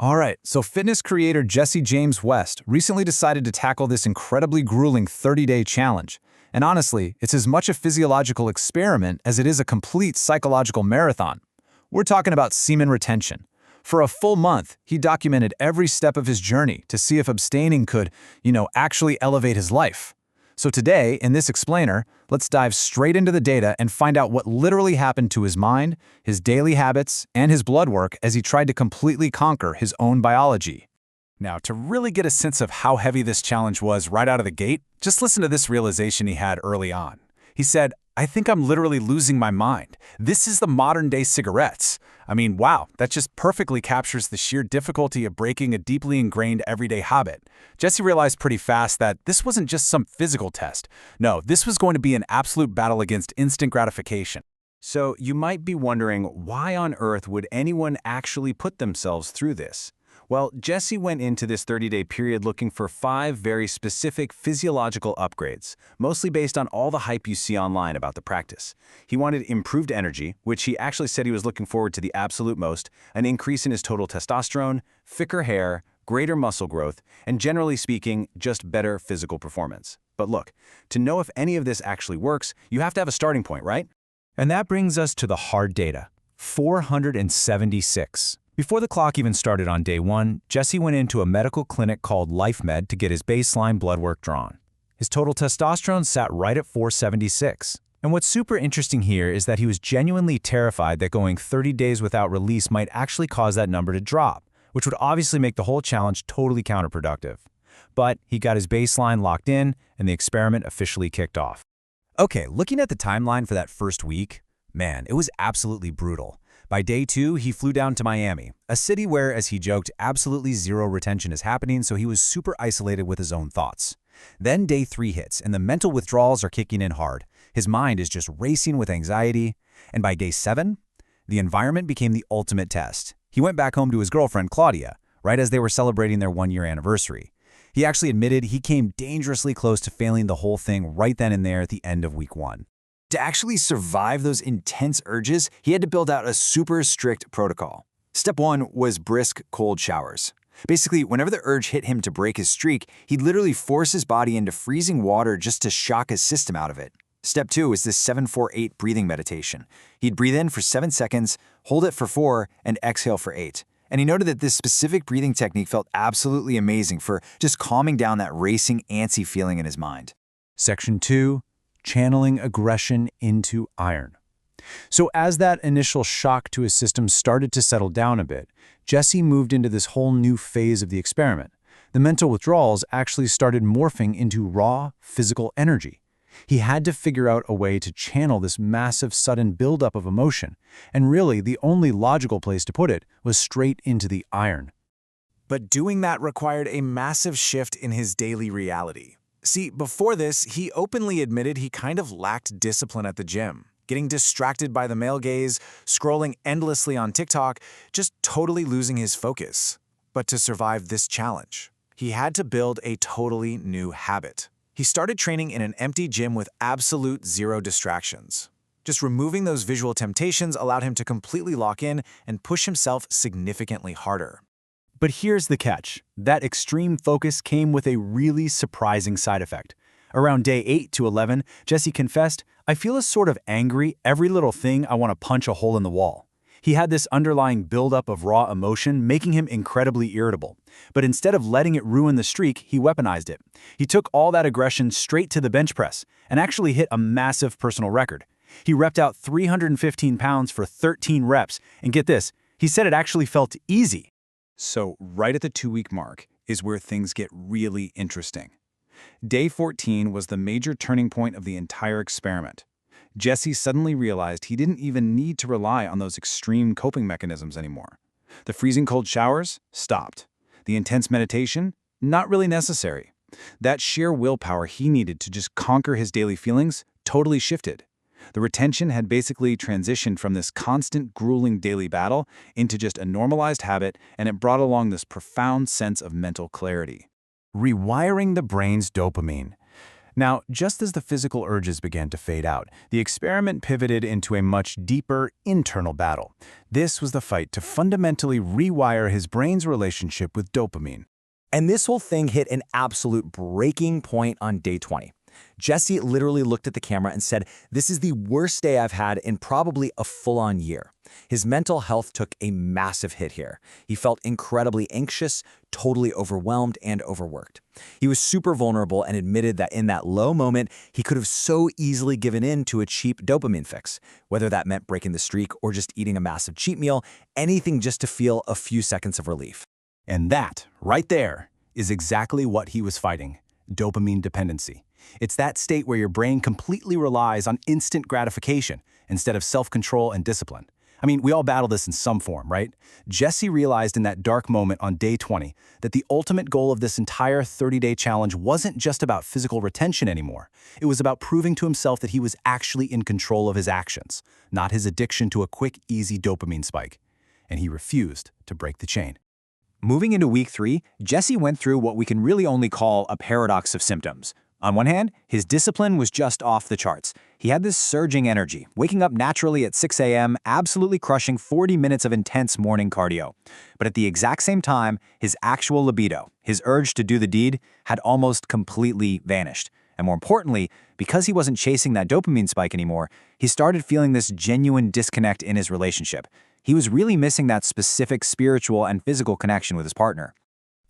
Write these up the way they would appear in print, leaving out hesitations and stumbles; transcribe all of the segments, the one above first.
All right, so fitness creator Jesse James West recently decided to tackle this incredibly grueling 30-day challenge. And honestly, it's as much a physiological experiment as it is a complete psychological marathon. We're talking about semen retention. For a full month, he documented every step of his journey to see if abstaining could, actually elevate his life. So today, in this explainer, let's dive straight into the data and find out what literally happened to his mind, his daily habits, and his blood work as he tried to completely conquer his own biology. Now, to really get a sense of how heavy this challenge was right out of the gate, just listen to this realization he had early on. He said, "I think I'm literally losing my mind. This is the modern-day cigarettes." I mean, wow, that just perfectly captures the sheer difficulty of breaking a deeply ingrained everyday habit. Jesse realized pretty fast that this wasn't just some physical test. No, this was going to be an absolute battle against instant gratification. So you might be wondering, why on earth would anyone actually put themselves through this? Well, Jesse went into this 30-day period looking for 5 very specific physiological upgrades, mostly based on all the hype you see online about the practice. He wanted improved energy, which he actually said he was looking forward to the absolute most, an increase in his total testosterone, thicker hair, greater muscle growth, and generally speaking, just better physical performance. But look, to know if any of this actually works, you have to have a starting point, right? And that brings us to the hard data, 476. Before the clock even started on day 1, Jesse went into a medical clinic called LifeMed to get his baseline blood work drawn. His total testosterone sat right at 476. And what's super interesting here is that he was genuinely terrified that going 30 days without release might actually cause that number to drop, which would obviously make the whole challenge totally counterproductive. But he got his baseline locked in, and the experiment officially kicked off. Okay, looking at the timeline for that first week, man, it was absolutely brutal. By day 2, he flew down to Miami, a city where, as he joked, absolutely zero retention is happening, so he was super isolated with his own thoughts. Then day 3 hits, and the mental withdrawals are kicking in hard. His mind is just racing with anxiety. And by day 7, the environment became the ultimate test. He went back home to his girlfriend, Claudia, right as they were celebrating their 1-year anniversary. He actually admitted he came dangerously close to failing the whole thing right then and there at the end of week 1. To actually survive those intense urges, he had to build out a super strict protocol. Step 1 was brisk cold showers. Basically, whenever the urge hit him to break his streak, he'd literally force his body into freezing water just to shock his system out of it. Step 2 is this 7-4-8 breathing meditation. He'd breathe in for 7 seconds, hold it for 4, and exhale for 8. And he noted that this specific breathing technique felt absolutely amazing for just calming down that racing, antsy feeling in his mind. Section 2. Channeling aggression into iron. So as that initial shock to his system started to settle down a bit, Jesse moved into this whole new phase of the experiment. The mental withdrawals actually started morphing into raw, physical energy. He had to figure out a way to channel this massive sudden buildup of emotion, and really the only logical place to put it was straight into the iron. But doing that required a massive shift in his daily reality. See, before this, he openly admitted he kind of lacked discipline at the gym, getting distracted by the male gaze, scrolling endlessly on TikTok, just totally losing his focus. But to survive this challenge, he had to build a totally new habit. He started training in an empty gym with absolute zero distractions. Just removing those visual temptations allowed him to completely lock in and push himself significantly harder. But here's the catch. That extreme focus came with a really surprising side effect. Around day 8 to 11, Jesse confessed, "I feel a sort of angry, every little thing I want to punch a hole in the wall." He had this underlying buildup of raw emotion, making him incredibly irritable. But instead of letting it ruin the streak, he weaponized it. He took all that aggression straight to the bench press and actually hit a massive personal record. He repped out 315 pounds for 13 reps, and get this, he said it actually felt easy. So right at the 2-week mark is where things get really interesting. Day 14 was the major turning point of the entire experiment. Jesse suddenly realized he didn't even need to rely on those extreme coping mechanisms anymore. The freezing cold showers stopped. The intense meditation, not really necessary. That sheer willpower he needed to just conquer his daily feelings totally shifted. The retention had basically transitioned from this constant, grueling daily battle into just a normalized habit, and it brought along this profound sense of mental clarity. Rewiring the brain's dopamine. Now, just as the physical urges began to fade out, the experiment pivoted into a much deeper internal battle. This was the fight to fundamentally rewire his brain's relationship with dopamine. And this whole thing hit an absolute breaking point on day 20. Jesse literally looked at the camera and said, "This is the worst day I've had in probably a full-on year." His mental health took a massive hit here. He felt incredibly anxious, totally overwhelmed, and overworked. He was super vulnerable and admitted that in that low moment, he could have so easily given in to a cheap dopamine fix, whether that meant breaking the streak or just eating a massive cheat meal, anything just to feel a few seconds of relief. And that, right there, is exactly what he was fighting: dopamine dependency. It's that state where your brain completely relies on instant gratification instead of self-control and discipline. I mean, we all battle this in some form, right? Jesse realized in that dark moment on day 20 that the ultimate goal of this entire 30-day challenge wasn't just about physical retention anymore. It was about proving to himself that he was actually in control of his actions, not his addiction to a quick, easy dopamine spike. And he refused to break the chain. Moving into week 3, Jesse went through what we can really only call a paradox of symptoms. On one hand, his discipline was just off the charts. He had this surging energy, waking up naturally at 6 a.m., absolutely crushing 40 minutes of intense morning cardio. But at the exact same time, his actual libido, his urge to do the deed, had almost completely vanished. And more importantly, because he wasn't chasing that dopamine spike anymore, he started feeling this genuine disconnect in his relationship. He was really missing that specific spiritual and physical connection with his partner.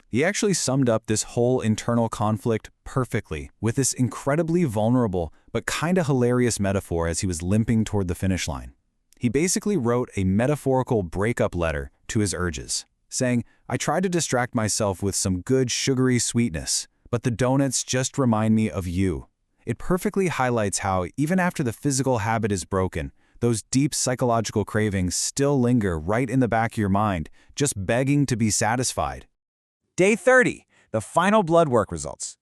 He actually summed up this whole internal conflict perfectly with this incredibly vulnerable but kinda hilarious metaphor as he was limping toward the finish line. He basically wrote a metaphorical breakup letter to his urges, saying, "I tried to distract myself with some good sugary sweetness, but the donuts just remind me of you." It perfectly highlights how, even after the physical habit is broken, those deep psychological cravings still linger right in the back of your mind, just begging to be satisfied. Day 30, the final blood work results.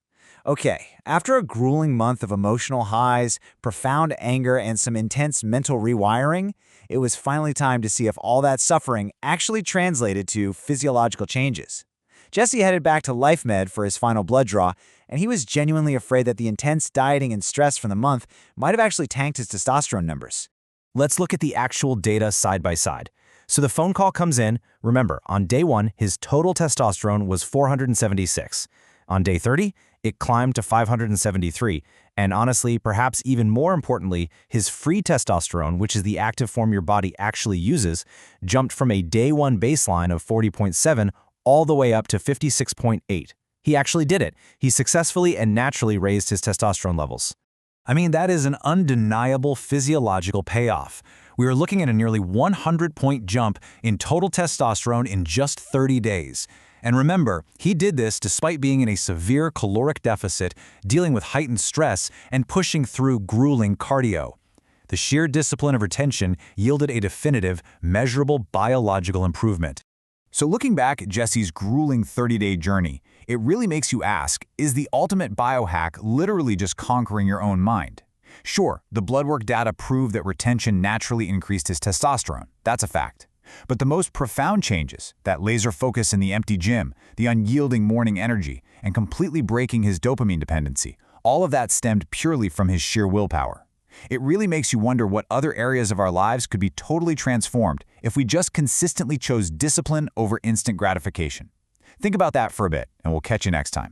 Okay, after a grueling month of emotional highs, profound anger, and some intense mental rewiring, it was finally time to see if all that suffering actually translated to physiological changes. Jesse headed back to LifeMed for his final blood draw, and he was genuinely afraid that the intense dieting and stress from the month might have actually tanked his testosterone numbers. Let's look at the actual data side by side. So the phone call comes in. Remember, on day 1, his total testosterone was 476. On day 30, it climbed to 573. And honestly, perhaps even more importantly, his free testosterone, which is the active form your body actually uses, jumped from a day 1 baseline of 40.7 all the way up to 56.8. He actually did it. He successfully and naturally raised his testosterone levels. I mean, that is an undeniable physiological payoff. We are looking at a nearly 100-point jump in total testosterone in just 30 days. And remember, he did this despite being in a severe caloric deficit, dealing with heightened stress, and pushing through grueling cardio. The sheer discipline of retention yielded a definitive, measurable biological improvement. So looking back at Jesse's grueling 30-day journey, it really makes you ask, is the ultimate biohack literally just conquering your own mind? Sure, the blood work data proved that retention naturally increased his testosterone. That's a fact. But the most profound changes, that laser focus in the empty gym, the unyielding morning energy, and completely breaking his dopamine dependency, all of that stemmed purely from his sheer willpower. It really makes you wonder what other areas of our lives could be totally transformed if we just consistently chose discipline over instant gratification. Think about that for a bit, and we'll catch you next time.